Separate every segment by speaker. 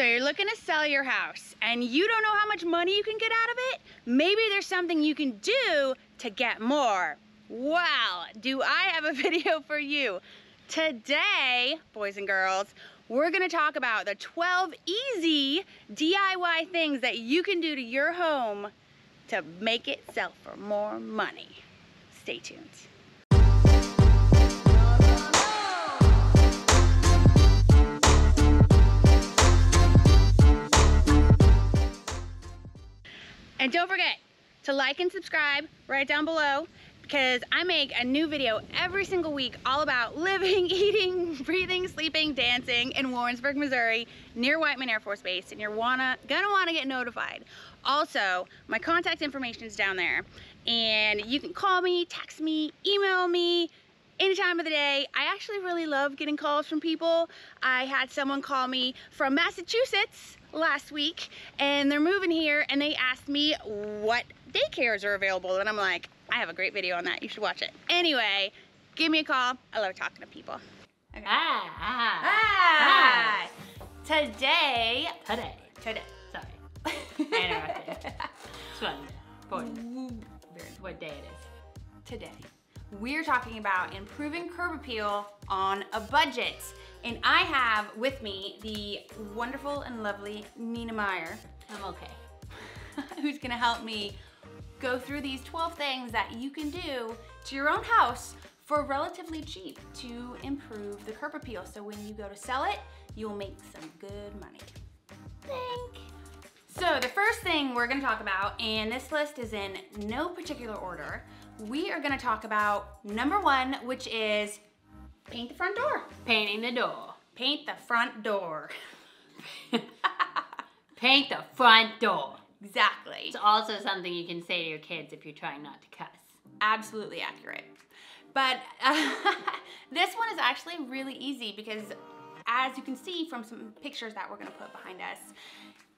Speaker 1: So you're looking to sell your house and you don't know how much money you can get out of it? Maybe there's something you can do to get more. Well, do I have a video for you. Today, boys and girls, we're gonna talk about the 12 easy DIY things that you can do to your home to make it sell for more money. Stay tuned. And don't forget to like and subscribe right down below, because I make a new video every single week all about living, eating, breathing, sleeping, dancing in Warrensburg, Missouri, near Whiteman Air Force Base, and you're gonna wanna get notified. Also, my contact information is down there, and you can call me, text me, email me, any time of the day. I actually really love getting calls from people. I had someone call me from Massachusetts last week, and they're moving here, and they asked me what daycares are available, and I'm like, I have a great video on that. You should watch it. Anyway, give me a call. I love talking to people. Okay. Hi. Today. Sorry.
Speaker 2: I interrupted. It's fun. What day it is.
Speaker 1: Today, we're talking about improving curb appeal on a budget. And I have with me the wonderful and lovely Nina Meyer.
Speaker 2: I'm okay.
Speaker 1: Who's gonna help me go through these 12 things that you can do to your own house for relatively cheap to improve the curb appeal. So when you go to sell it, you'll make some good money. Thanks. So the first thing we're gonna talk about, and this list is in no particular order, we are gonna talk about number one, which is paint the front door.
Speaker 2: Painting the door.
Speaker 1: Paint the front door.
Speaker 2: Paint the front door.
Speaker 1: Exactly.
Speaker 2: It's also something you can say to your kids if you're trying not to cuss.
Speaker 1: Absolutely accurate. But this one is actually really easy because, as you can see from some pictures that we're gonna put behind us,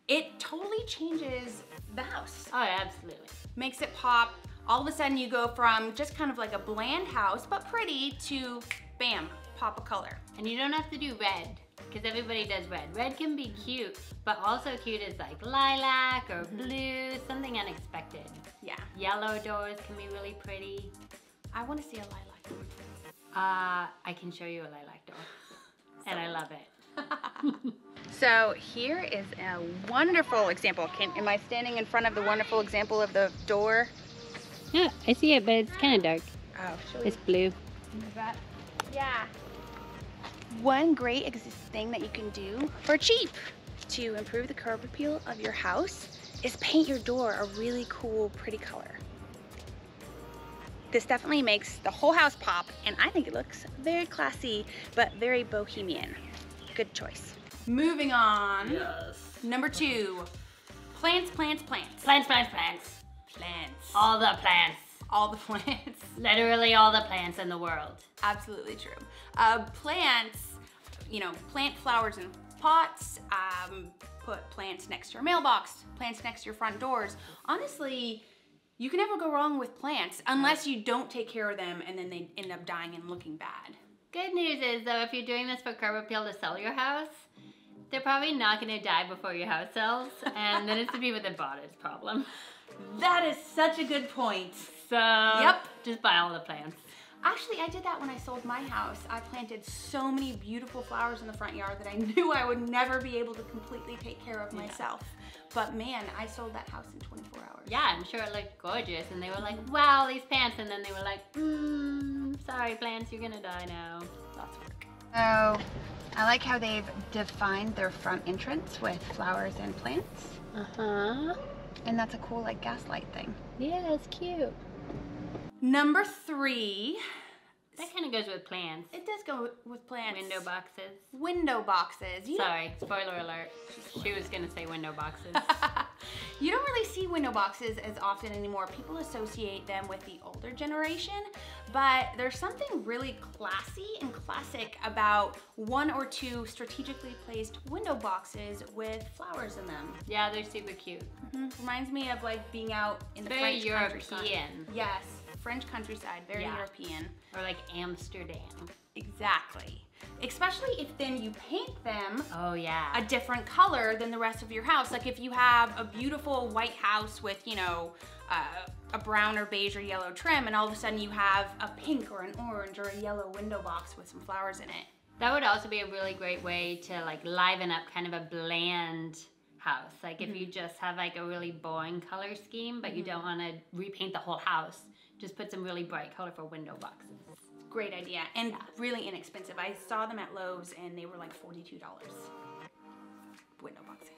Speaker 1: it totally changes the house.
Speaker 2: Oh, absolutely.
Speaker 1: Makes it pop. All of a sudden you go from just kind of like a bland house, but pretty, to bam, pop of color.
Speaker 2: And you don't have to do red, because everybody does red. Red can be cute, but also cute is like lilac or blue, something unexpected.
Speaker 1: Yeah.
Speaker 2: Yellow doors can be really pretty.
Speaker 1: I want to see a lilac door.
Speaker 2: I can show you a lilac door. And I love it.
Speaker 1: So here is a wonderful example. Am I standing in front of the wonderful example of the door?
Speaker 2: Yeah, I see it, but it's kind of dark.
Speaker 1: Oh,
Speaker 2: it's blue.
Speaker 1: Yeah. One great thing that you can do for cheap to improve the curb appeal of your house is paint your door a really cool, pretty color. This definitely makes the whole house pop, and I think it looks very classy, but very bohemian. Good choice. Moving on.
Speaker 2: Yes.
Speaker 1: Number two, plants.
Speaker 2: Plants.
Speaker 1: All
Speaker 2: All the plants.
Speaker 1: All the plants.
Speaker 2: Literally all the plants in the world.
Speaker 1: Absolutely true. Plants, plant flowers in pots, put plants next to your mailbox, plants next to your front doors. Honestly, you can never go wrong with plants unless you don't take care of them and then they end up dying and looking bad.
Speaker 2: Good news is though, if you're doing this for curb appeal to sell your house, they're probably not gonna die before your house sells, and then it's the people that bought it's problem.
Speaker 1: That is such a good point.
Speaker 2: So,
Speaker 1: yep.
Speaker 2: Just buy all the plants.
Speaker 1: Actually, I did that when I sold my house. I planted so many beautiful flowers in the front yard that I knew I would never be able to completely take care of myself. But man, I sold that house in 24 hours.
Speaker 2: Yeah, I'm sure it looked gorgeous, and they were like, wow, these plants, and then they were like, sorry plants, you're gonna die now.
Speaker 1: Lots of work. Oh, I like how they've defined their front entrance with flowers and plants.
Speaker 2: Uh-huh.
Speaker 1: And that's a cool, like, gaslight thing.
Speaker 2: Yeah, it's cute.
Speaker 1: Number three.
Speaker 2: That kind of goes with plants.
Speaker 1: It does go with plants.
Speaker 2: Window boxes.
Speaker 1: Window boxes.
Speaker 2: Sorry, spoiler alert. She was gonna say window boxes.
Speaker 1: You don't really see window boxes as often anymore. People associate them with the older generation, but there's something really classy and classic about one or two strategically placed window boxes with flowers in them.
Speaker 2: Yeah, they're super cute.
Speaker 1: Reminds me of like being out in the
Speaker 2: very
Speaker 1: French
Speaker 2: European.
Speaker 1: countryside. Yes, French countryside, very European.
Speaker 2: Or like Amsterdam.
Speaker 1: Exactly. especially if then you paint them
Speaker 2: Oh yeah.
Speaker 1: a different color than the rest of your house. Like if you have a beautiful white house with, you know, a brown or beige or yellow trim, and all of a sudden you have a pink or an orange or a yellow window box with some flowers in it.
Speaker 2: That would also be a really great way to like liven up kind of a bland house. Like if you just have like a really boring color scheme, but you don't want to repaint the whole house, just put some really bright colorful window boxes.
Speaker 1: Great idea, and really inexpensive. I saw them at Lowe's and they were like $42. Window boxes.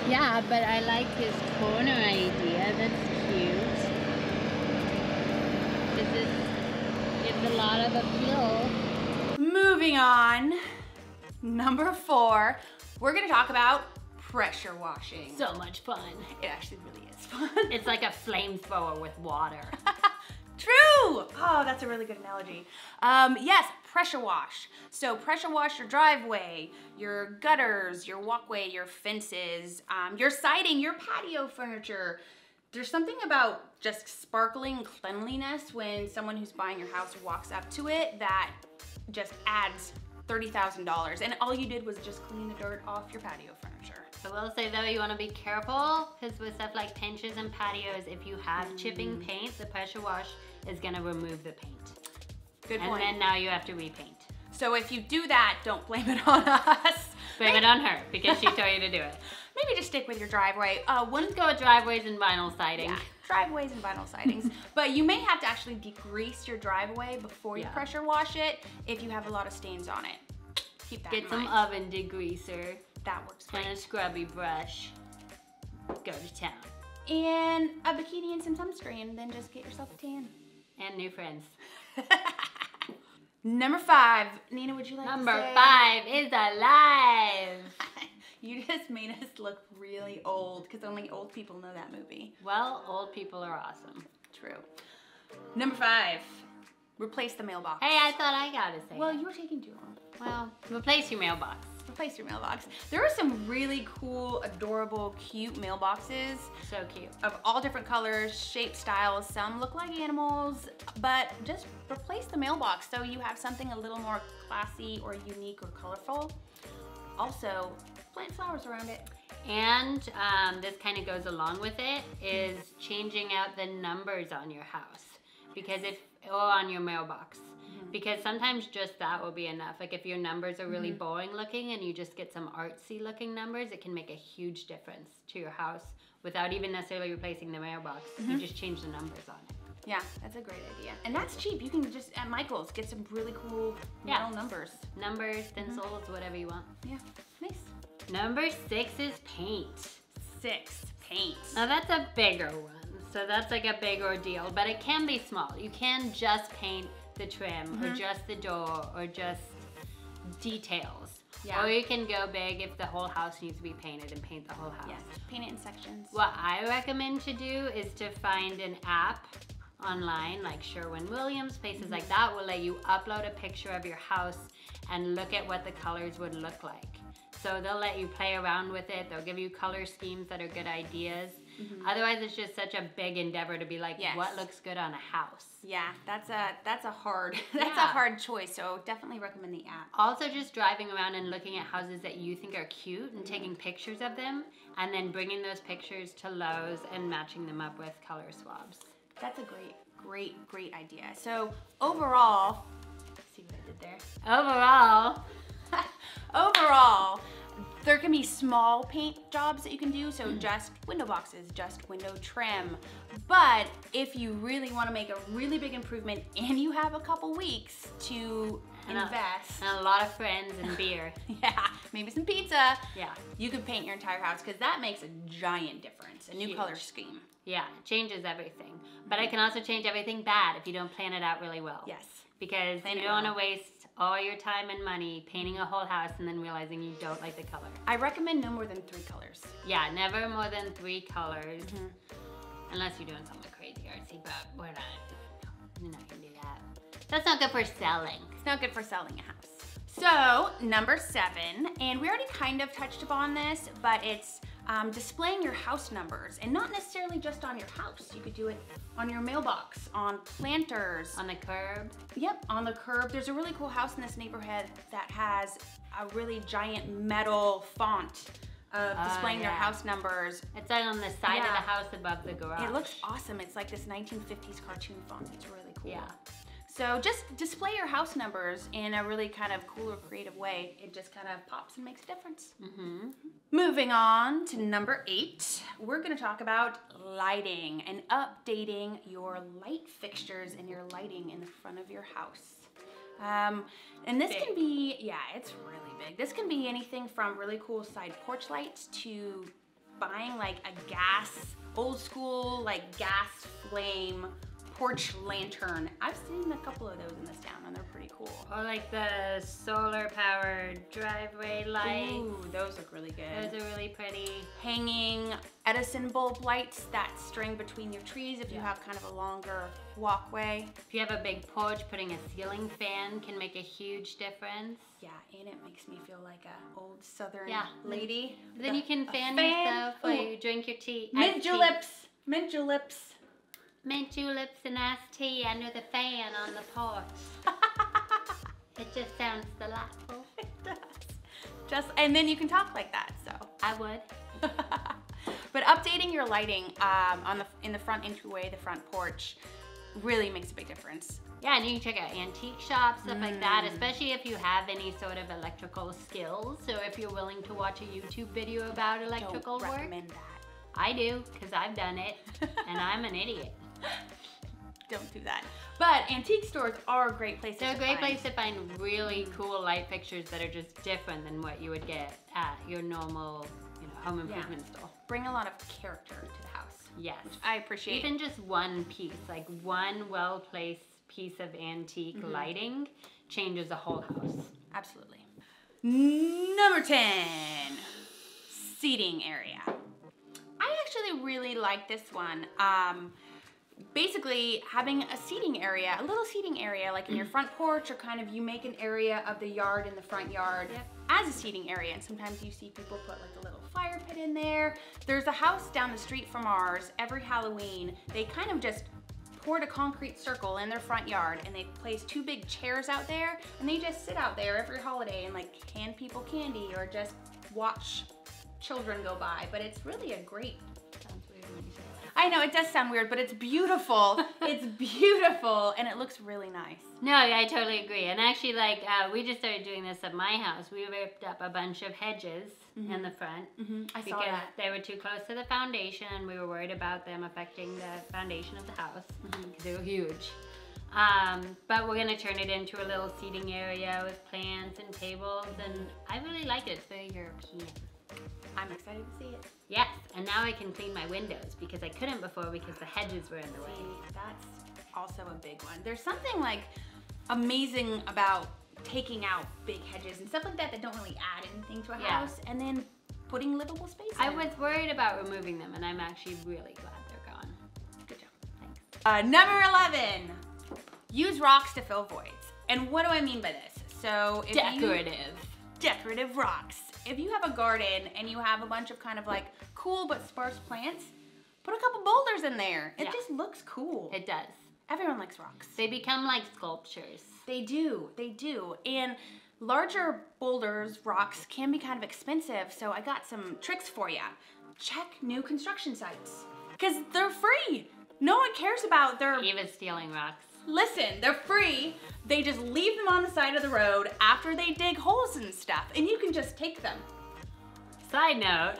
Speaker 2: Yeah, but I like his corner idea. That's cute. This gives a lot of appeal.
Speaker 1: Moving on, number 4, we're gonna talk about pressure washing.
Speaker 2: So much fun.
Speaker 1: It actually really is fun.
Speaker 2: It's like a flamethrower with water.
Speaker 1: True! Oh, that's a really good analogy. Yes, pressure wash. So pressure wash your driveway, your gutters, your walkway, your fences, your siding, your patio furniture. There's something about just sparkling cleanliness when someone who's buying your house walks up to it that just adds $30,000. And all you did was just clean the dirt off your patio furniture.
Speaker 2: I will say though, you want to be careful because with stuff like pinches and patios, if you have chipping paint, the pressure wash is going to remove the paint.
Speaker 1: Good point.
Speaker 2: And then now you have to repaint.
Speaker 1: So if you do that, don't blame it on us.
Speaker 2: Blame it on her because she told you to do it.
Speaker 1: Maybe just stick with your driveway.
Speaker 2: Let's go with driveways and vinyl siding.
Speaker 1: Yeah, driveways and vinyl sidings. But you may have to actually degrease your driveway before you pressure wash it if you have a lot of stains on it. Keep that in mind.
Speaker 2: Get some oven degreaser.
Speaker 1: That works great.
Speaker 2: And a scrubby brush. Go to town.
Speaker 1: And a bikini and some sunscreen, then just get yourself a tan.
Speaker 2: And new friends.
Speaker 1: Number 5. Nina, would you like to say?
Speaker 2: Number 5 is alive.
Speaker 1: You just made us look really old because only old people know that movie.
Speaker 2: Well, old people are awesome.
Speaker 1: True. Number 5. Replace the mailbox.
Speaker 2: Hey, I thought I got to say
Speaker 1: Well,
Speaker 2: it.
Speaker 1: you were taking too long.
Speaker 2: Well, replace your mailbox.
Speaker 1: Replace your mailbox. There are some really cool, adorable, cute mailboxes.
Speaker 2: So cute.
Speaker 1: Of all different colors, shapes, styles. Some look like animals, but just replace the mailbox so you have something a little more classy or unique or colorful. Also, plant flowers around it.
Speaker 2: And this kind of goes along with it, is changing out the numbers on your house. Because or on your mailbox. Because sometimes just that will be enough. Like if your numbers are really boring looking and you just get some artsy looking numbers, it can make a huge difference to your house without even necessarily replacing the mailbox. You just change the numbers on it.
Speaker 1: Yeah, that's a great idea. And that's cheap. You can just, at Michael's, get some really cool metal numbers.
Speaker 2: Numbers, stencils, whatever you want.
Speaker 1: Yeah, nice.
Speaker 2: Number 6 is paint.
Speaker 1: 6, paint.
Speaker 2: Now that's a bigger one. So that's like a big ordeal, but it can be small. You can just paint the trim or just the door or just details.
Speaker 1: Yeah.
Speaker 2: Or you can go big if the whole house needs to be painted and paint the whole house.
Speaker 1: Yes, paint it in sections.
Speaker 2: What I recommend to do is to find an app online like Sherwin-Williams, places like that will let you upload a picture of your house and look at what the colors would look like. So they'll let you play around with it. They'll give you color schemes that are good ideas. Otherwise, it's just such a big endeavor to be like, what looks good on a house?
Speaker 1: Yeah, that's a hard a hard choice. So definitely recommend the app.
Speaker 2: Also, just driving around and looking at houses that you think are cute and taking pictures of them, and then bringing those pictures to Lowe's and matching them up with color swabs.
Speaker 1: That's a great idea. So overall, see what I did there? Overall, there can be small paint jobs that you can do, so just window boxes, just window trim. But if you really want to make a really big improvement and you have a couple weeks to invest.
Speaker 2: And a lot of friends and beer.
Speaker 1: Maybe some pizza.
Speaker 2: Yeah.
Speaker 1: You could paint your entire house because that makes a giant difference. A new color scheme.
Speaker 2: Yeah, it changes everything. But it can also change everything bad if you don't plan it out really well.
Speaker 1: Yes.
Speaker 2: Because you don't want to waste all your time and money painting a whole house and then realizing you don't like the color.
Speaker 1: I recommend no more than 3 colors.
Speaker 2: Yeah, never more than 3 colors. Unless you're doing something crazy artsy, but we're not gonna do that. That's not good for selling.
Speaker 1: It's not good for selling a house. So, number 7, and we already kind of touched upon this, but it's displaying your house numbers, and not necessarily just on your house. You could do it on your mailbox, on planters.
Speaker 2: On the curb.
Speaker 1: Yep, on the curb. There's a really cool house in this neighborhood that has a really giant metal font of displaying their house numbers.
Speaker 2: It's on the side of the house above the garage.
Speaker 1: It looks awesome. It's like this 1950s cartoon font. It's really cool.
Speaker 2: Yeah.
Speaker 1: So just display your house numbers in a really kind of cool or creative way. It just kind of pops and makes a difference.
Speaker 2: Mm-hmm.
Speaker 1: Moving on to number 8, we're going to talk about lighting and updating your light fixtures and your lighting in the front of your house. And this can be, yeah, it's really big. This can be anything from really cool side porch lights to buying like a gas, old school, like gas flame porch lantern. I've seen a couple of those in this town and they're pretty cool.
Speaker 2: Or like the solar powered driveway lights.
Speaker 1: Ooh, those look really good.
Speaker 2: Those are really pretty.
Speaker 1: Hanging Edison bulb lights that string between your trees if you have kind of a longer walkway.
Speaker 2: If you have a big porch, putting a ceiling fan can make a huge difference.
Speaker 1: Yeah, and it makes me feel like a old southern lady.
Speaker 2: Then you can fan yourself while you drink your tea.
Speaker 1: Mint juleps, mint juleps.
Speaker 2: Mint juleps and iced tea under the fan on the porch. It just sounds delightful.
Speaker 1: It does. And then you can talk like that, so.
Speaker 2: I would.
Speaker 1: But updating your lighting in the front entryway, the front porch, really makes a big difference.
Speaker 2: Yeah, and you can check out antique shops, stuff like that, especially if you have any sort of electrical skills. So if you're willing to watch a YouTube video about electrical work.
Speaker 1: Don't recommend that.
Speaker 2: I do, because I've done it, and I'm an idiot.
Speaker 1: Don't do that. But antique stores are a great place
Speaker 2: They're a great place to find really cool light fixtures that are just different than what you would get at your normal, home improvement store.
Speaker 1: Bring a lot of character to the house.
Speaker 2: Yes.
Speaker 1: Which I appreciate.
Speaker 2: Even just one piece, like one well-placed piece of antique lighting changes a whole house.
Speaker 1: Absolutely. Number 10, seating area. I actually really like this one. Basically having a seating area, a little seating area like in your front porch, or kind of you make an area of the yard in the front yard as a seating area. And sometimes you see people put like a little fire pit in there. There's a house down the street from ours. Every Halloween, they kind of just poured a concrete circle in their front yard and they placed 2 big chairs out there, and they just sit out there every holiday and like hand people candy or just watch children go by. But it's really a great, I know it does sound weird, but it's beautiful. It's beautiful, and it looks really nice.
Speaker 2: No, I totally agree. And actually, we just started doing this at my house. We ripped up a bunch of hedges in the front
Speaker 1: I saw
Speaker 2: because
Speaker 1: that.
Speaker 2: they were too close to the foundation, and we were worried about them affecting the foundation of the house because they were huge. But we're gonna turn it into a little seating area with plants and tables, and I really like it. It's very European.
Speaker 1: I'm excited to see it.
Speaker 2: Yes, and now I can clean my windows because I couldn't before because the hedges were in the way.
Speaker 1: That's also a big one. There's something like amazing about taking out big hedges and stuff like that that don't really add anything to a house, and then putting livable space in.
Speaker 2: I was worried about removing them, and I'm actually really glad they're gone.
Speaker 1: Good job.
Speaker 2: Thanks.
Speaker 1: Number 11, use rocks to fill voids. And what do I mean by this? So if decorative rocks. If you have a garden and you have a bunch of kind of like cool but sparse plants, put a couple boulders in there. It just looks cool.
Speaker 2: It does.
Speaker 1: Everyone likes rocks.
Speaker 2: They become like sculptures.
Speaker 1: They do, they do. And larger boulders, rocks, can be kind of expensive, so I got some tricks for you. Check new construction sites, because they're free. No one cares about their...
Speaker 2: Eva's stealing rocks.
Speaker 1: Listen, they're free. They just leave them on the side of the road after they dig holes and stuff, and you can just take them.
Speaker 2: Side note.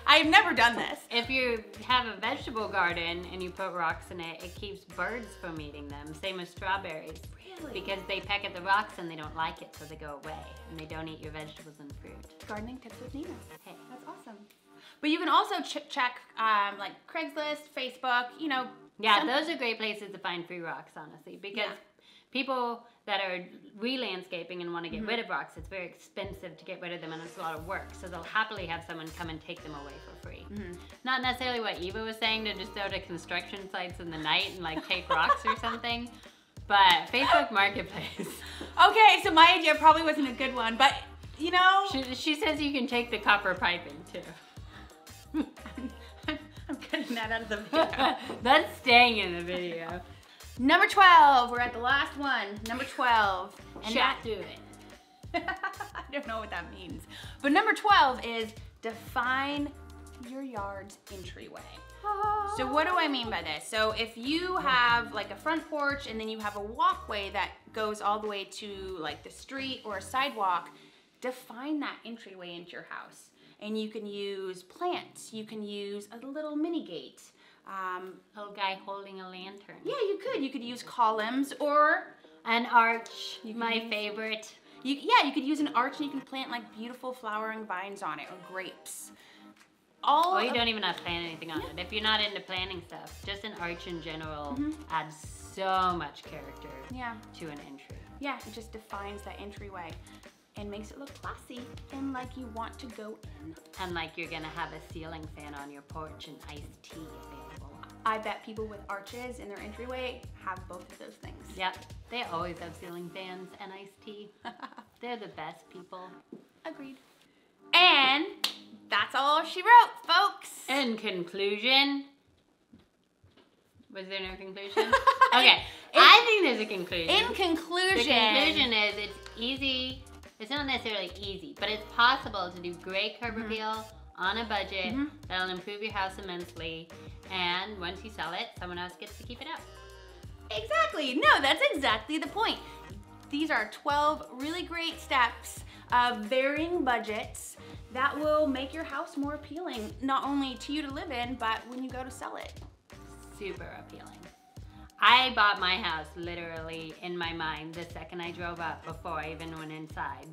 Speaker 1: I've never done this.
Speaker 2: If you have a vegetable garden and you put rocks in it, it keeps birds from eating them. Same as strawberries.
Speaker 1: Really?
Speaker 2: Because they peck at the rocks and they don't like it, so they go away. And they don't eat your vegetables and fruit.
Speaker 1: Gardening tips with Nina.
Speaker 2: Hey.
Speaker 1: That's awesome. But you can also check like Craigslist, Facebook,
Speaker 2: Yeah, those are great places to find free rocks, honestly, because people that are re-landscaping and want to get rid of rocks, it's very expensive to get rid of them, and it's a lot of work, so they'll happily have someone come and take them away for free. Not necessarily what Eva was saying, to just go to construction sites in the night and like take rocks or something, but Facebook Marketplace.
Speaker 1: Okay, so my idea probably wasn't a good one, but
Speaker 2: She says you can take the copper piping too.
Speaker 1: I'm cutting that out of the video.
Speaker 2: That's staying in the video.
Speaker 1: Number 12, we're at the last one. Number 12.
Speaker 2: And
Speaker 1: Chat
Speaker 2: do it.
Speaker 1: I don't know what that means. But number 12 is define your yard's entryway. So what do I mean by this? So if you have like a front porch and then you have a walkway that goes all the way to like the street or a sidewalk, define that entryway into your house. And you can use plants, you can use a little mini gate.
Speaker 2: Little guy holding a lantern.
Speaker 1: Yeah, you could use columns or
Speaker 2: an arch, my favorite.
Speaker 1: You could use an arch and you can plant like beautiful flowering vines on it or grapes.
Speaker 2: Or you don't even have to plant anything on it. If you're not into planting stuff, just an arch in general adds so much character to an entry.
Speaker 1: Yeah, it just defines that entryway and makes it look classy and like you want to go in.
Speaker 2: And like you're gonna have a ceiling fan on your porch and iced tea available.
Speaker 1: I bet people with arches in their entryway have both of those things.
Speaker 2: Yep, they always have ceiling fans and iced tea. They're the best people.
Speaker 1: Agreed. And that's all she wrote, folks.
Speaker 2: In conclusion, was there no conclusion? Okay, I think there's a conclusion.
Speaker 1: In conclusion.
Speaker 2: The conclusion is it's easy. It's not necessarily easy, but it's possible to do great curb appeal on a budget that'll improve your house immensely. And once you sell it, someone else gets to keep it up.
Speaker 1: Exactly. No, that's exactly the point. These are 12 really great steps of varying budgets that will make your house more appealing, not only to you to live in, but when you go to sell it.
Speaker 2: Super appealing. I bought my house literally in my mind the second I drove up before I even went inside.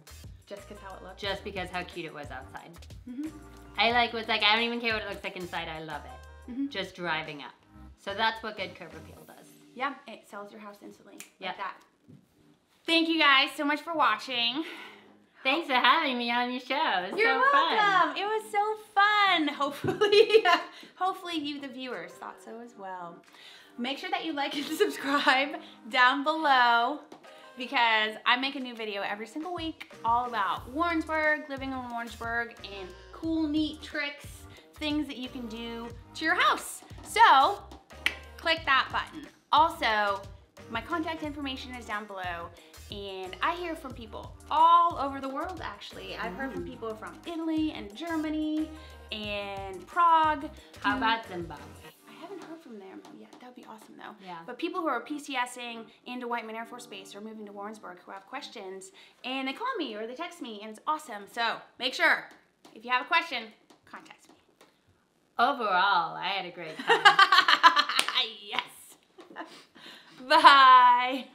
Speaker 1: Just because how it looks?
Speaker 2: Just because how cute it was outside. I don't even care what it looks like inside, I love it. Just driving up. So that's what good curb appeal does.
Speaker 1: Yeah, it sells your house instantly. Like that. Thank you guys so much for watching.
Speaker 2: Thanks for having me on your show. It was
Speaker 1: You're
Speaker 2: so
Speaker 1: welcome.
Speaker 2: fun.
Speaker 1: It was so fun. Hopefully you, the viewers, thought so as well. Make sure that you like and subscribe down below because I make a new video every single week all about Warrensburg, living in Warrensburg, and cool, neat tricks, things that you can do to your house. So click that button. Also, my contact information is down below. And I hear from people all over the world, actually. I've heard from people from Italy and Germany and Prague.
Speaker 2: How about Zimbabwe?
Speaker 1: I haven't heard from them yet. That would be awesome, though.
Speaker 2: Yeah.
Speaker 1: But people who are PCSing into Whiteman Air Force Base or moving to Warrensburg who have questions, and they call me or they text me, and it's awesome. So make sure, if you have a question, contact me.
Speaker 2: Overall, I had a great time.
Speaker 1: Yes. Bye.